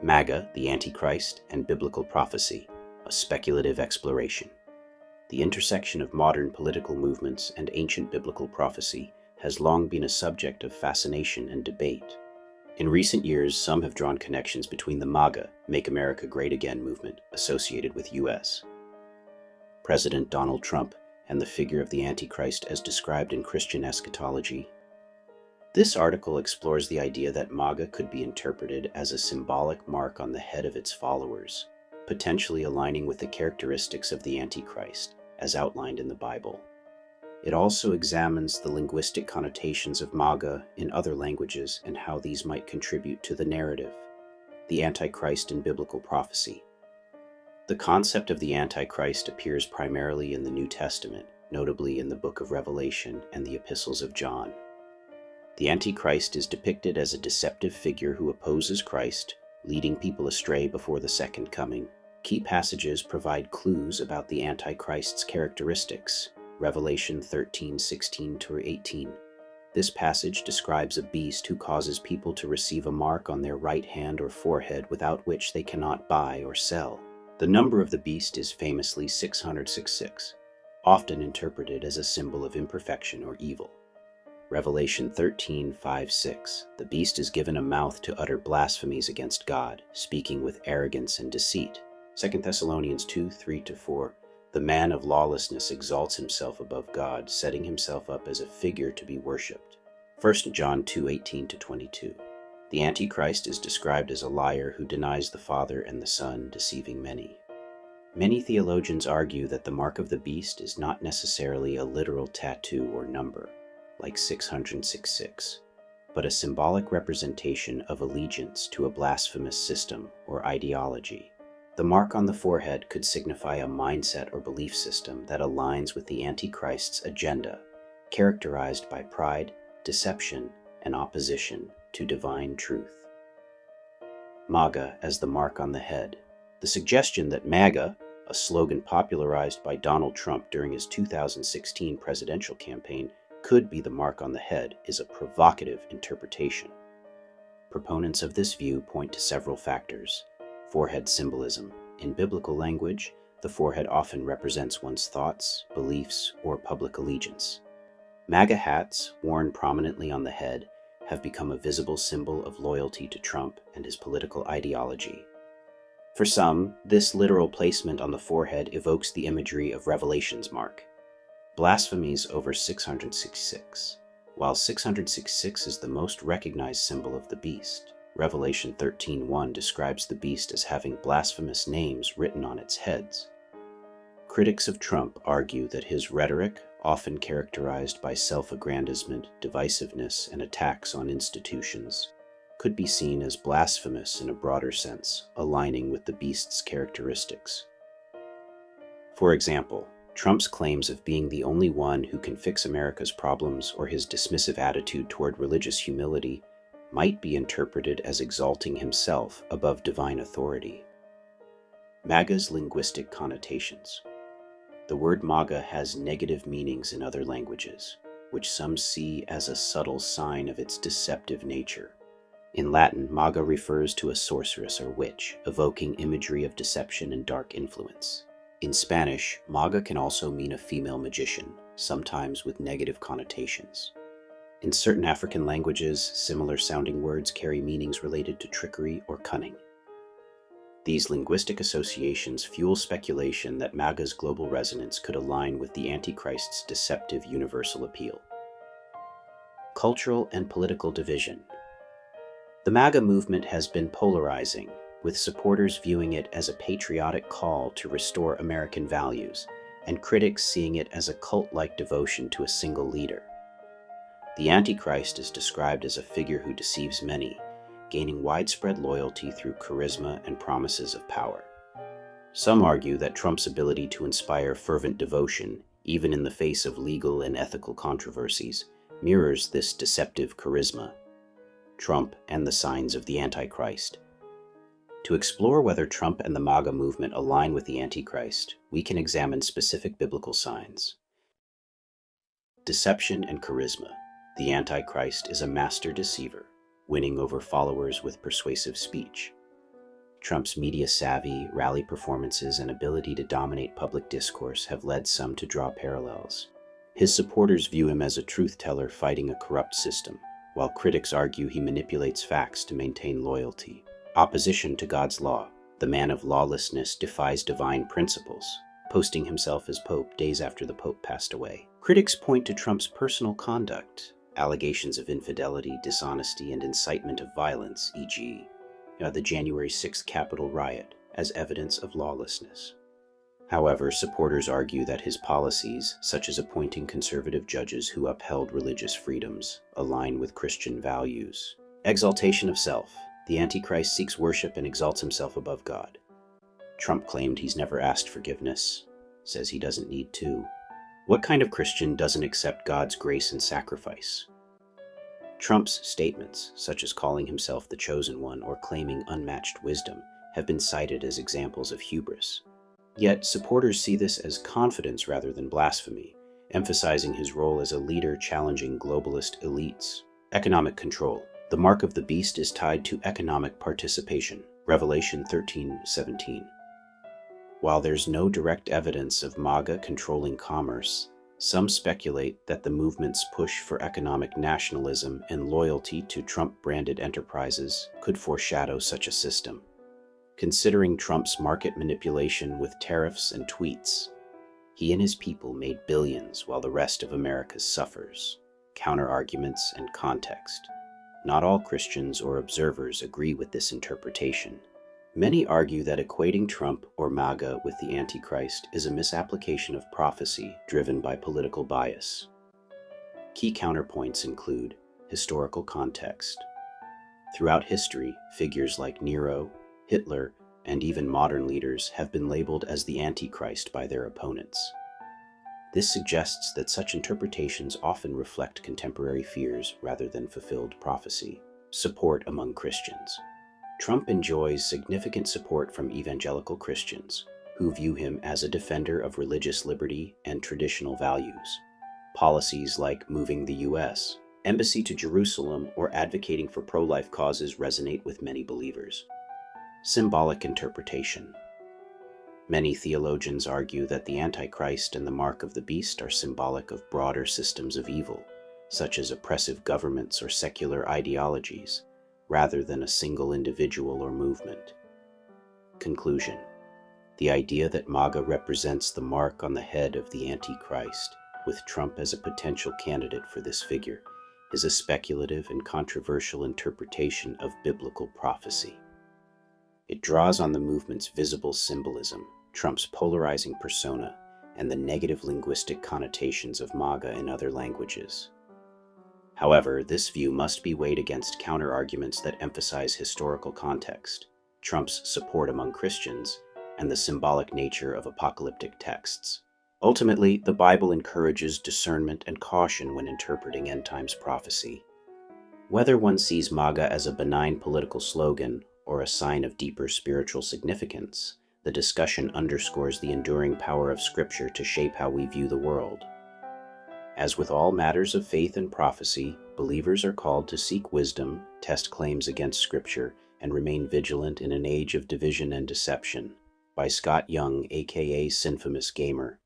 MAGA, the Antichrist, and Biblical Prophecy, a speculative exploration. The intersection of modern political movements and ancient biblical prophecy has long been a subject of fascination and debate. In recent years, some have drawn connections between the MAGA, Make America Great Again movement associated with U.S. President Donald Trump and the figure of the Antichrist as described in Christian eschatology. This article explores the idea that MAGA could be interpreted as a symbolic mark on the head of its followers, potentially aligning with the characteristics of the Antichrist, as outlined in the Bible. It also examines the linguistic connotations of MAGA in other languages and how these might contribute to the narrative, the Antichrist in biblical prophecy. The concept of the Antichrist appears primarily in the New Testament, notably in the book of Revelation and the epistles of John. The Antichrist is depicted as a deceptive figure who opposes Christ, leading people astray before the second coming. Key passages provide clues about the Antichrist's characteristics. Revelation 13:16-18. This passage describes a beast who causes people to receive a mark on their right hand or forehead without which they cannot buy or sell. The number of the beast is famously 666, often interpreted as a symbol of imperfection or evil. Revelation 13:5-6. The beast is given a mouth to utter blasphemies against God, speaking with arrogance and deceit. 2 Thessalonians 2:3-4. The man of lawlessness exalts himself above God, setting himself up as a figure to be worshipped. 1 John 2:18-22. The Antichrist is described as a liar who denies the Father and the Son, deceiving many. Many theologians argue that the mark of the beast is not necessarily a literal tattoo or number, like 666, but a symbolic representation of allegiance to a blasphemous system or ideology. The mark on the forehead could signify a mindset or belief system that aligns with the Antichrist's agenda, characterized by pride, deception, and opposition to divine truth. MAGA as the mark on the head. The suggestion that MAGA, a slogan popularized by Donald Trump during his 2016 presidential campaign, could be the mark on the head is a provocative interpretation. Proponents of this view point to several factors. Forehead symbolism. In biblical language, the forehead often represents one's thoughts, beliefs, or public allegiance. MAGA hats, worn prominently on the head, have become a visible symbol of loyalty to Trump and his political ideology. For some, this literal placement on the forehead evokes the imagery of Revelation's mark. Blasphemies over 666. While 666 is the most recognized symbol of the beast, Revelation 13:1 describes the beast as having blasphemous names written on its heads. Critics of Trump argue that his rhetoric, often characterized by self-aggrandizement, divisiveness, and attacks on institutions, could be seen as blasphemous in a broader sense, aligning with the beast's characteristics. For example, Trump's claims of being the only one who can fix America's problems or his dismissive attitude toward religious humility might be interpreted as exalting himself above divine authority. MAGA's linguistic connotations. The word MAGA has negative meanings in other languages, which some see as a subtle sign of its deceptive nature. In Latin, MAGA refers to a sorceress or witch, evoking imagery of deception and dark influence. In Spanish, MAGA can also mean a female magician, sometimes with negative connotations. In certain African languages, similar-sounding words carry meanings related to trickery or cunning. These linguistic associations fuel speculation that MAGA's global resonance could align with the Antichrist's deceptive universal appeal. Cultural and political division. The MAGA movement has been polarizing, with supporters viewing it as a patriotic call to restore American values, and critics seeing it as a cult-like devotion to a single leader. The Antichrist is described as a figure who deceives many, gaining widespread loyalty through charisma and promises of power. Some argue that Trump's ability to inspire fervent devotion, even in the face of legal and ethical controversies, mirrors this deceptive charisma. Trump and the signs of the Antichrist. To explore whether Trump and the MAGA movement align with the Antichrist, we can examine specific biblical signs. Deception and charisma. The Antichrist is a master deceiver, winning over followers with persuasive speech. Trump's media savvy, rally performances, and ability to dominate public discourse have led some to draw parallels. His supporters view him as a truth-teller fighting a corrupt system, while critics argue he manipulates facts to maintain loyalty. Opposition to God's law. The man of lawlessness defies divine principles, posting himself as Pope days after the Pope passed away. Critics point to Trump's personal conduct, allegations of infidelity, dishonesty, and incitement of violence, e.g., the January 6th Capitol riot, as evidence of lawlessness. However, supporters argue that his policies, such as appointing conservative judges who upheld religious freedoms, align with Christian values. Exaltation of self. The Antichrist seeks worship and exalts himself above God. Trump claimed he's never asked forgiveness, says he doesn't need to. What kind of Christian doesn't accept God's grace and sacrifice? Trump's statements, such as calling himself the chosen one or claiming unmatched wisdom, have been cited as examples of hubris. Yet, supporters see this as confidence rather than blasphemy, emphasizing his role as a leader challenging globalist elites. Economic control. The mark of the beast is tied to economic participation. Revelation 13:17. While there's no direct evidence of MAGA controlling commerce, some speculate that the movement's push for economic nationalism and loyalty to Trump-branded enterprises could foreshadow such a system. Considering Trump's market manipulation with tariffs and tweets, he and his people made billions while the rest of America suffers. Counter-arguments and context. Not all Christians or observers agree with this interpretation. Many argue that equating Trump or MAGA with the Antichrist is a misapplication of prophecy driven by political bias. Key counterpoints include historical context. Throughout history, figures like Nero, Hitler, and even modern leaders have been labeled as the Antichrist by their opponents. This suggests that such interpretations often reflect contemporary fears rather than fulfilled prophecy. Support among Christians. Trump enjoys significant support from evangelical Christians, who view him as a defender of religious liberty and traditional values. Policies like moving the U.S. embassy to Jerusalem or advocating for pro-life causes resonate with many believers. Symbolic interpretation. Many theologians argue that the Antichrist and the mark of the beast are symbolic of broader systems of evil, such as oppressive governments or secular ideologies, rather than a single individual or movement. Conclusion. The idea that MAGA represents the mark on the head of the Antichrist, with Trump as a potential candidate for this figure, is a speculative and controversial interpretation of biblical prophecy. It draws on the movement's visible symbolism, Trump's polarizing persona, and the negative linguistic connotations of MAGA in other languages. However, this view must be weighed against counter-arguments that emphasize historical context, Trump's support among Christians, and the symbolic nature of apocalyptic texts. Ultimately, the Bible encourages discernment and caution when interpreting end-times prophecy. Whether one sees MAGA as a benign political slogan or a sign of deeper spiritual significance, the discussion underscores the enduring power of Scripture to shape how we view the world. As with all matters of faith and prophecy, believers are called to seek wisdom, test claims against Scripture, and remain vigilant in an age of division and deception. By Scott Young, aka Sinfamous Gamer.